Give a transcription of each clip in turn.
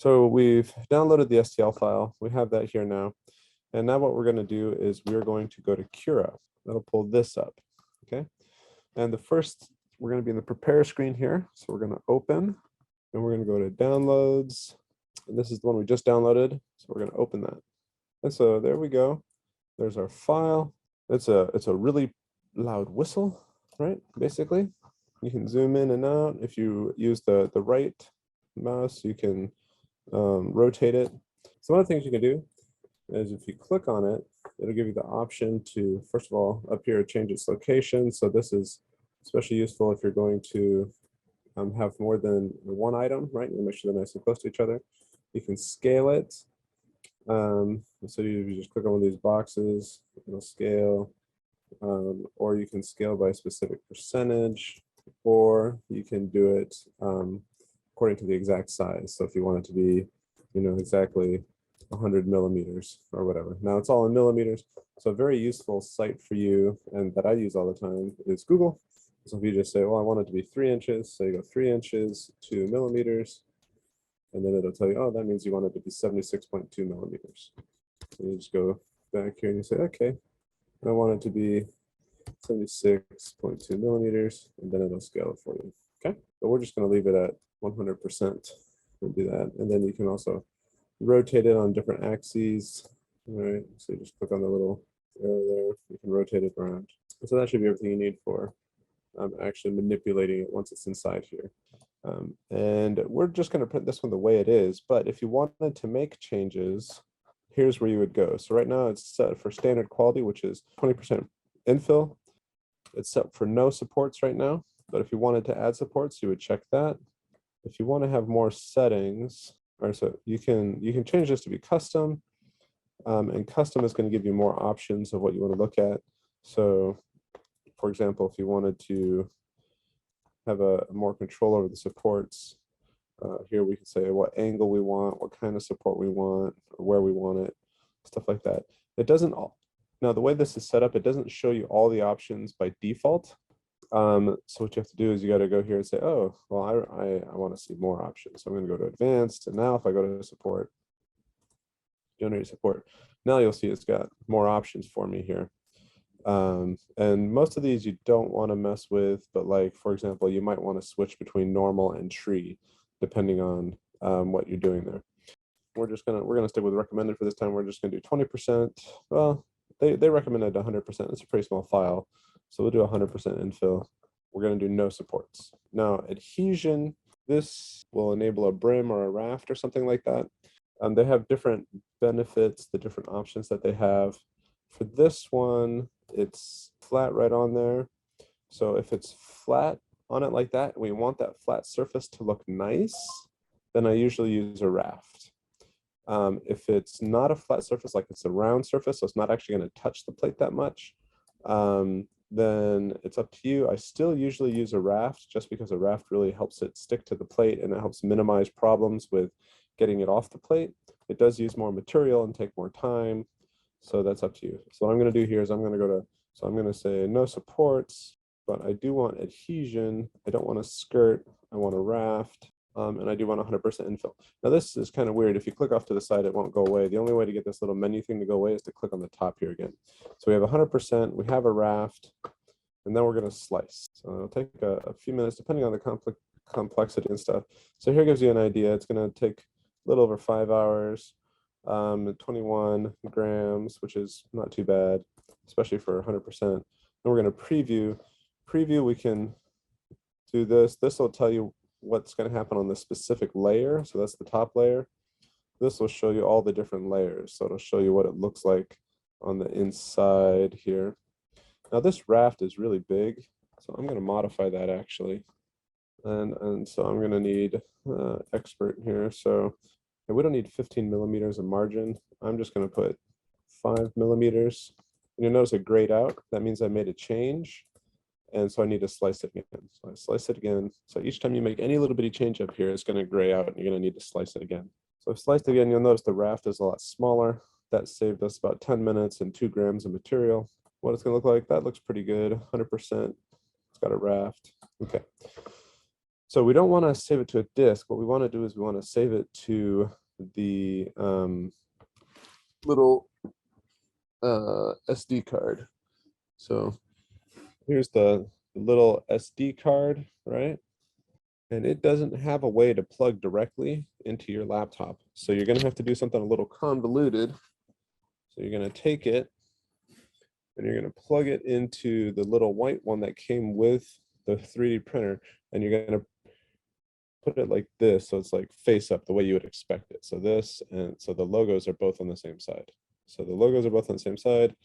So we've downloaded the STL file. We have that here now. And now what we're going to do is we're going to go to Cura. That'll pull this up. Okay. And the first, we're going to be in the prepare screen here. So we're going to open and we're going to go to downloads. And this is the one we just downloaded. So we're going to open that. And so there we go. There's our file. It's a really loud whistle, right? Basically, you can zoom in and out. If you use the right mouse, you can rotate it. So one of the things you can do is if you click on it, it'll give you the option to, first of all, up here, change its location. So this is especially useful if you're going to have more than one item, right? You make sure they're nice and close to each other. You can scale it. So you just click on one of these boxes, it'll scale, or you can scale by a specific percentage, or you can do it according to the exact size. So if you want it to be, exactly 100 millimeters or whatever. Now it's all in millimeters. So a very useful site for you, and that I use all the time, is Google. So if you just say, well, I want it to be 3 inches, so you go 3 inches, 2 millimeters, and then it'll tell you, oh, that means you want it to be 76.2 millimeters. So you just go back here and you say, okay, I want it to be 76.2 millimeters, and then it'll scale it for you. Okay, but we're just going to leave it at 100% and do that. And then you can also rotate it on different axes. All right, so you just click on the little arrow there, you can rotate it around. So that should be everything you need for actually manipulating it once it's inside here. And we're just going to print this one the way it is, but if you wanted to make changes, here's where you would go. So right now it's set for standard quality, which is 20% infill. It's set for no supports right now, but if you wanted to add supports, you would check that. If you want to have more settings, or so you can change this to be custom, and custom is going to give you more options of what you want to look at. So for example, if you wanted to have a more control over the supports, here we can say what angle we want, what kind of support we want, or where we want it, stuff like that. It doesn't all. Now, the way this is set up, it doesn't show you all the options by default. So what you have to do is you got to go here and say, oh, well, I want to see more options. So I'm going to go to advanced. And now if I go to support, generate support, now you'll see it's got more options for me here. And most of these you don't want to mess with, but like, for example, you might want to switch between normal and tree, depending on what you're doing there. We're gonna stick with recommended for this time. We're just gonna do 20%. Well, they recommended 100%. It's a pretty small file, so we'll do 100% infill. We're gonna do no supports. Now adhesion, this will enable a brim or a raft or something like that. They have different benefits, the different options that they have. For this one, it's flat right on there. So if it's flat on it like that, we want that flat surface to look nice, then I usually use a raft. If it's not a flat surface, like it's a round surface, so it's not actually going to touch the plate that much, then it's up to you. I still usually use a raft just because a raft really helps it stick to the plate and it helps minimize problems with getting it off the plate. It does use more material and take more time, so that's up to you. So what I'm going to do here is I'm going to say no supports, but I do want adhesion. I don't want a skirt. I want a raft. And I do want 100% infill. Now this is kind of weird. If you click off to the side, it won't go away. The only way to get this little menu thing to go away is to click on the top here again. So we have 100%, we have a raft, and then we're going to slice. So it'll take a few minutes depending on the complexity and stuff. So here gives you an idea. It's going to take a little over 5 hours, 21 grams, which is not too bad, especially for 100%. And we're going to preview. We can do this. This will tell you what's going to happen on the specific layer. So that's the top layer. This will show you all the different layers. So it'll show you what it looks like on the inside here. Now this raft is really big, so I'm going to modify that actually. And so I'm going to need expert here. So we don't need 15 millimeters of margin. I'm just going to put 5 millimeters. And you'll notice it grayed out. That means I made a change. And so I need to slice it again. So I slice it again. So each time you make any little bitty change up here, it's going to gray out and you're going to need to slice it again. So I've sliced again. You'll notice the raft is a lot smaller. That saved us about 10 minutes and 2 grams of material. What it's going to look like, that looks pretty good. 100%. It's got a raft. Okay. So we don't want to save it to a disk. What we want to do is we want to save it to the little SD card. So here's the little SD card, right? And it doesn't have a way to plug directly into your laptop. So you're going to have to do something a little convoluted. So you're going to take it and you're going to plug it into the little white one that came with the 3D printer, and you're going to put it like this, so it's like face up the way you would expect it. So this, and so the logos are both on the same side. So the logos are both on the same side.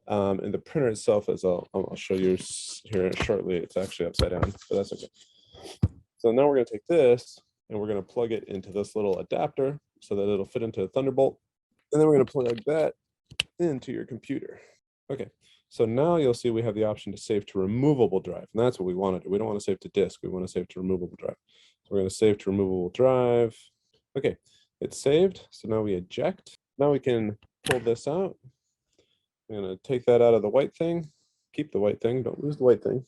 And the printer itself is, I'll show you here shortly, it's actually upside down, but that's okay. So now we're going to take this and we're going to plug it into this little adapter so that it'll fit into a Thunderbolt. And then we're going to plug that into your computer. Okay, so now you'll see we have the option to save to removable drive, and that's what we want to do. We don't want to save to disk, we want to save to removable drive. So we're going to save to removable drive. Okay, it's saved. So now we eject. Now we can pull this out. I'm going to take that out of the white thing. Keep the white thing, don't lose the white thing.